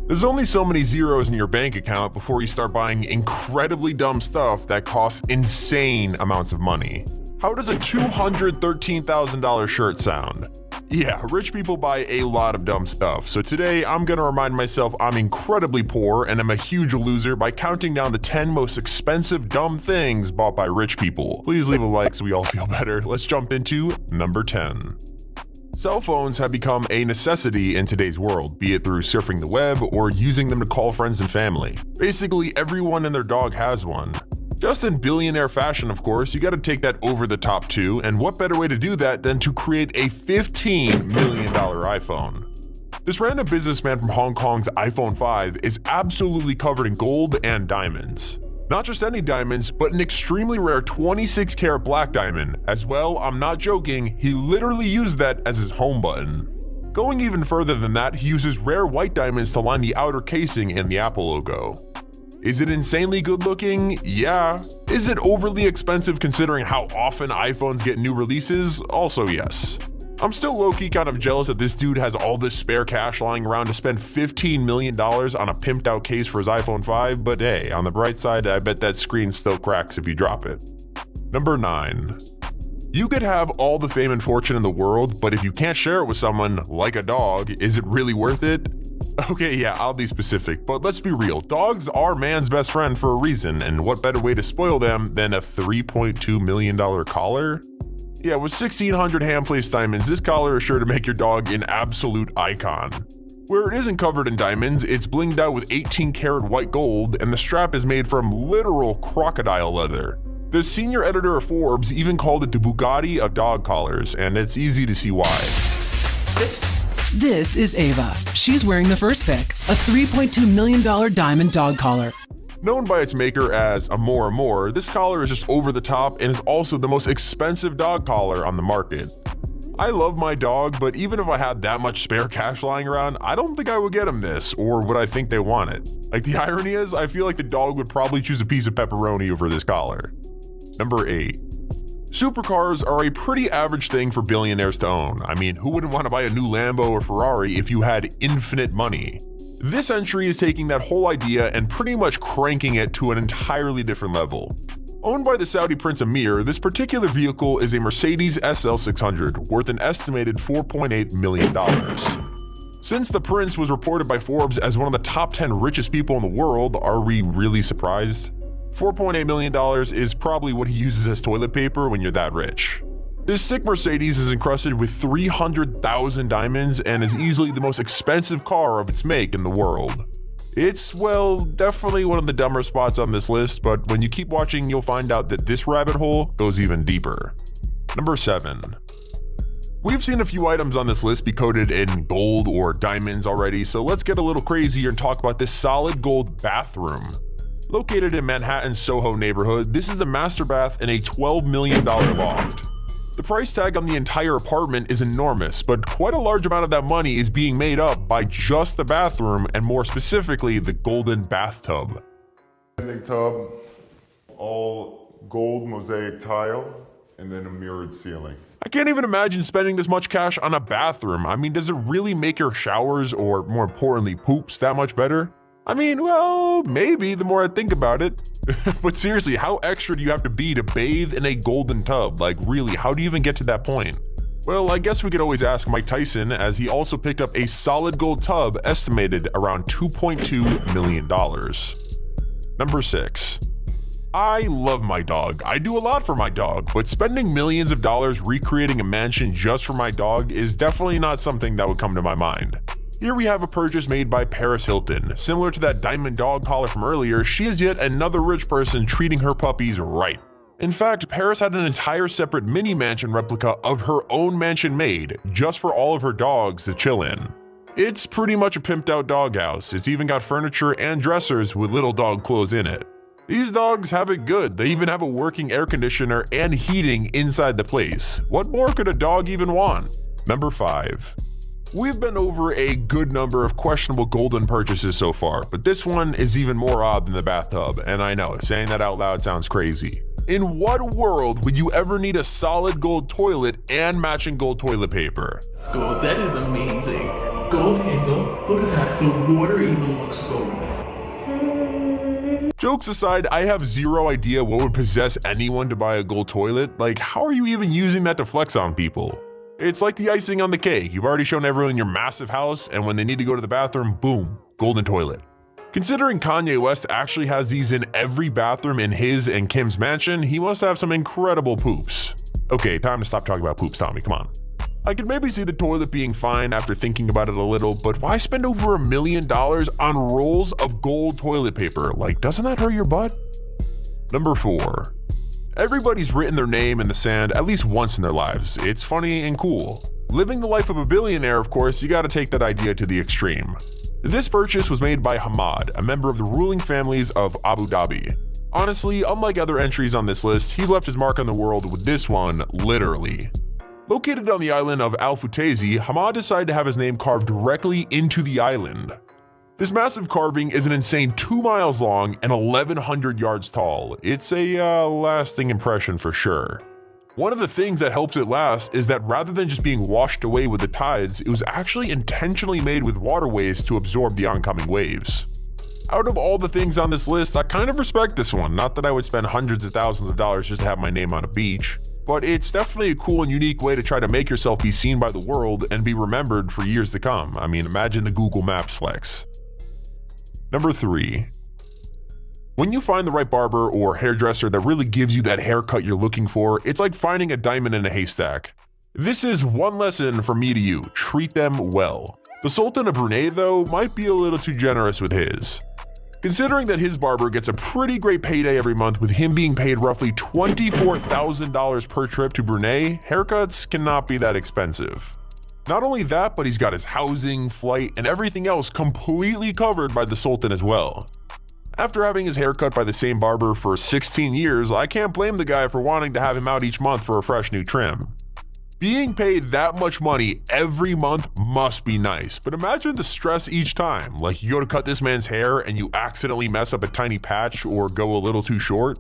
There's only so many zeros in your bank account before you start buying incredibly dumb stuff that costs insane amounts of money. How does a $213,000 shirt sound? Yeah, rich people buy a lot of dumb stuff, so today I'm gonna remind myself I'm incredibly poor and I'm a huge loser by counting down the 10 most expensive dumb things bought by rich people. Please leave a like so we all feel better. Let's jump into number 10. Cell phones have become a necessity in today's world, be it through surfing the web or using them to call friends and family. Basically, everyone and their dog has one. Just in billionaire fashion, of course, you gotta take that over the top too, and what better way to do that than to create a $15 million iPhone. This random businessman from Hong Kong's iPhone 5 is absolutely covered in gold and diamonds. Not just any diamonds, but an extremely rare 26 karat black diamond. As well, I'm not joking, he literally used that as his home button. Going even further than that, he uses rare white diamonds to line the outer casing and the Apple logo. Is it insanely good looking? Yeah. Is it overly expensive considering how often iPhones get new releases? Also yes. I'm still low-key kind of jealous that this dude has all this spare cash lying around to spend $15 million on a pimped out case for his iPhone 5, but hey, on the bright side, I bet that screen still cracks if you drop it. Number 9. You could have all the fame and fortune in the world, but if you can't share it with someone, like a dog, is it really worth it? Okay, yeah, I'll be specific, but let's be real, dogs are man's best friend for a reason, and what better way to spoil them than a $3.2 million collar? Yeah, with 1,600 hand-placed diamonds, this collar is sure to make your dog an absolute icon. Where it isn't covered in diamonds, it's blinged out with 18 karat white gold, and the strap is made from literal crocodile leather. The senior editor of Forbes even called it the Bugatti of dog collars, and it's easy to see why. This is Ava. She's wearing the first pick, a $3.2 million diamond dog collar. Known by its maker as Amor Amor, this collar is just over the top and is also the most expensive dog collar on the market. I love my dog, but even if I had that much spare cash lying around, I don't think I would get him this, or would I think they want it. Like, the irony is, I feel like the dog would probably choose a piece of pepperoni over this collar. Number 8. Supercars are a pretty average thing for billionaires to own. I mean, who wouldn't want to buy a new Lambo or Ferrari if you had infinite money? This entry is taking that whole idea and pretty much cranking it to an entirely different level. Owned by the Saudi Prince Amir, this particular vehicle is a Mercedes SL 600 worth an estimated $4.8 million. Since the Prince was reported by Forbes as one of the top 10 richest people in the world, are we really surprised? $4.8 million is probably what he uses as toilet paper when you're that rich. This sick Mercedes is encrusted with 300,000 diamonds and is easily the most expensive car of its make in the world. It's, well, definitely one of the dumber spots on this list, but when you keep watching, you'll find out that this rabbit hole goes even deeper. Number 7. We've seen a few items on this list be coated in gold or diamonds already, so let's get a little crazier and talk about this solid gold bathroom. Located in Manhattan's Soho neighborhood, this is the master bath in a $12 million loft. The price tag on the entire apartment is enormous, but quite a large amount of that money is being made up by just the bathroom and more specifically the golden bathtub. Tub, all gold mosaic tile, and then a mirrored ceiling. I can't even imagine spending this much cash on a bathroom. I mean, does it really make your showers, or more importantly, poops, that much better? I mean, well, maybe the more I think about it. But seriously, how extra do you have to be to bathe in a golden tub? Like, really, how do you even get to that point? Well, I guess we could always ask Mike Tyson, as he also picked up a solid gold tub estimated around $2.2 million. Number 6. I love my dog. I do a lot for my dog, but spending millions of dollars recreating a mansion just for my dog is definitely not something that would come to my mind. Here we have a purchase made by Paris Hilton. Similar to that diamond dog collar from earlier, she is yet another rich person treating her puppies right. In fact, Paris had an entire separate mini mansion replica of her own mansion made, just for all of her dogs to chill in. It's pretty much a pimped out doghouse. It's even got furniture and dressers with little dog clothes in it. These dogs have it good. They even have a working air conditioner and heating inside the place. What more could a dog even want? Number 5. We've been over a good number of questionable golden purchases so far, but this one is even more odd than the bathtub, and I know, saying that out loud sounds crazy. In what world would you ever need a solid gold toilet and matching gold toilet paper? School, that is amazing. gold handle. Look at that, the water even looks gold. Jokes aside, I have zero idea what would possess anyone to buy a gold toilet. Like, how are you even using that to flex on people? It's like the icing on the cake. You've already shown everyone your massive house, and when they need to go to the bathroom, boom, golden toilet. Considering Kanye West actually has these in every bathroom in his and Kim's mansion, he must have some incredible poops. Okay, time to stop talking about poops, Tommy, come on. I could maybe see the toilet being fine after thinking about it a little, but why spend over $1 million on rolls of gold toilet paper? Like, doesn't that hurt your butt? Number 4. Everybody's written their name in the sand at least once in their lives. It's funny and cool. Living the life of a billionaire, of course, you gotta take that idea to the extreme. This purchase was made by Hamad, a member of the ruling families of Abu Dhabi. Honestly, unlike other entries on this list, he's left his mark on the world with this one, literally. Located on the island of Al Futayzi, Hamad decided to have his name carved directly into the island. This massive carving is an insane 2 miles long and 1,100 yards tall. It's a lasting impression for sure. One of the things that helps it last is that rather than just being washed away with the tides, it was actually intentionally made with waterways to absorb the oncoming waves. Out of all the things on this list, I kind of respect this one. Not that I would spend hundreds of thousands of dollars just to have my name on a beach. But it's definitely a cool and unique way to try to make yourself be seen by the world and be remembered for years to come. I mean, imagine the Google Maps flex. Number 3. When you find the right barber or hairdresser that really gives you that haircut you're looking for, it's like finding a diamond in a haystack. This is one lesson from me to you: treat them well. The Sultan of Brunei, though, might be a little too generous with his. Considering that his barber gets a pretty great payday every month, with him being paid roughly $24,000 per trip to Brunei, haircuts cannot be that expensive. Not only that, but he's got his housing, flight, and everything else completely covered by the Sultan as well. After having his hair cut by the same barber for 16 years, I can't blame the guy for wanting to have him out each month for a fresh new trim. Being paid that much money every month must be nice, but imagine the stress each time. Like, you go to cut this man's hair and you accidentally mess up a tiny patch or go a little too short.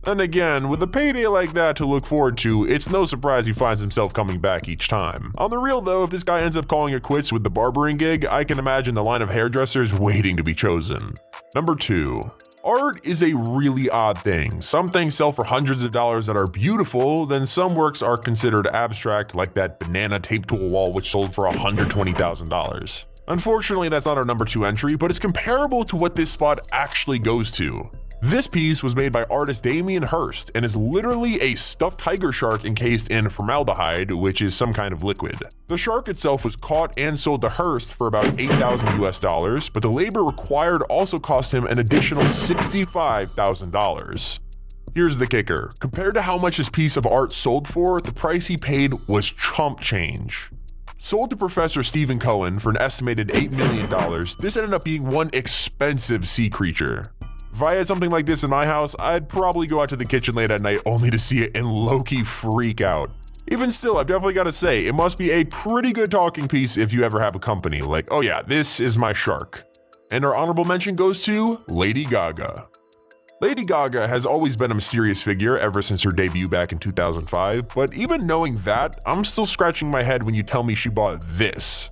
And again, with a payday like that to look forward to, it's no surprise he finds himself coming back each time. On the real though, if this guy ends up calling it quits with the barbering gig, I can imagine the line of hairdressers waiting to be chosen. Number 2. Art is a really odd thing. Some things sell for hundreds of dollars that are beautiful, then some works are considered abstract, like that banana taped to a wall which sold for $120,000. Unfortunately, that's not our number 2 entry, but it's comparable to what this spot actually goes to. This piece was made by artist Damien Hirst and is literally a stuffed tiger shark encased in formaldehyde, which is some kind of liquid. The shark itself was caught and sold to Hirst for about $8,000 US, but the labor required also cost him an additional $65,000. Here's the kicker: compared to how much this piece of art sold for, the price he paid was chump change. Sold to Professor Stephen Cohen for an estimated $8 million, this ended up being one expensive sea creature. If I had something like this in my house, I'd probably go out to the kitchen late at night only to see it and low-key freak out. Even still, I've definitely got to say, it must be a pretty good talking piece if you ever have a company. Like, oh yeah, this is my shark. And our honorable mention goes to Lady Gaga. Lady Gaga has always been a mysterious figure ever since her debut back in 2005, but even knowing that, I'm still scratching my head when you tell me she bought this.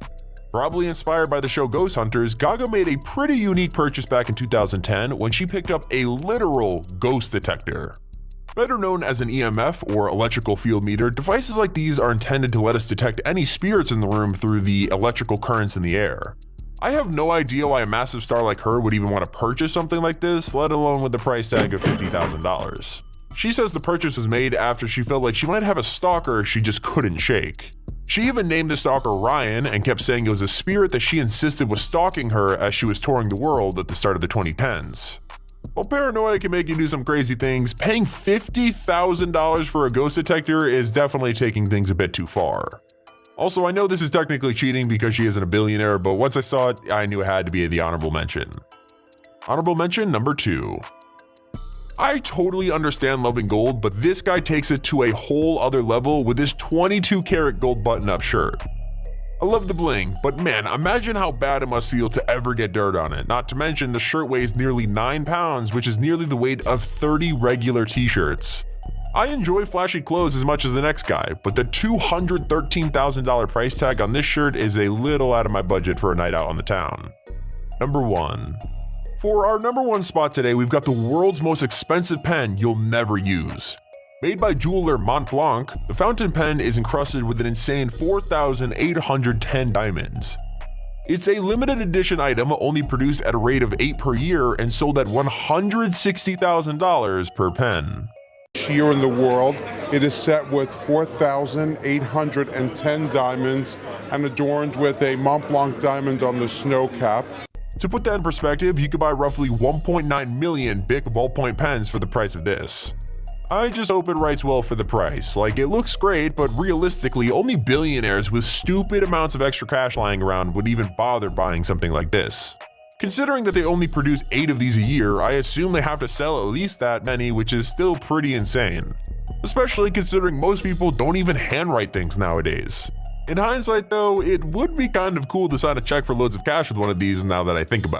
Probably inspired by the show Ghost Hunters, Gaga made a pretty unique purchase back in 2010 when she picked up a literal ghost detector. Better known as an EMF or electrical field meter, devices like these are intended to let us detect any spirits in the room through the electrical currents in the air. I have no idea why a massive star like her would even want to purchase something like this, let alone with the price tag of $50,000. She says the purchase was made after she felt like she might have a stalker she just couldn't shake. She even named the stalker Ryan and kept saying it was a spirit that she insisted was stalking her as she was touring the world at the start of the 2010s. While paranoia can make you do some crazy things, paying $50,000 for a ghost detector is definitely taking things a bit too far. Also, I know this is technically cheating because she isn't a billionaire, but once I saw it, I knew it had to be the honorable mention. Honorable mention number 2. I totally understand loving gold, but this guy takes it to a whole other level with this 22 karat gold button-up shirt. I love the bling, but man, imagine how bad it must feel to ever get dirt on it. Not to mention the shirt weighs nearly 9 pounds, which is nearly the weight of 30 regular t-shirts. I enjoy flashy clothes as much as the next guy, but the $213,000 price tag on this shirt is a little out of my budget for a night out on the town. Number 1. For our number 1 spot today, we've got the world's most expensive pen you'll never use. Made by jeweler Montblanc, the fountain pen is encrusted with an insane 4,810 diamonds. It's a limited edition item only produced at a rate of 8 per year and sold at $160,000 per pen. Year in the world, it is set with 4,810 diamonds and adorned with a Mont Blanc diamond on the snow cap. To put that in perspective, you could buy roughly 1.9 million Bic ballpoint pens for the price of this. I just hope it writes well for the price. Like, it looks great, but realistically, only billionaires with stupid amounts of extra cash lying around would even bother buying something like this. Considering that they only produce 8 of these a year, I assume they have to sell at least that many, which is still pretty insane. Especially considering most people don't even handwrite things nowadays. In hindsight though, it would be kind of cool to sign a check for loads of cash with one of these now that I think about it.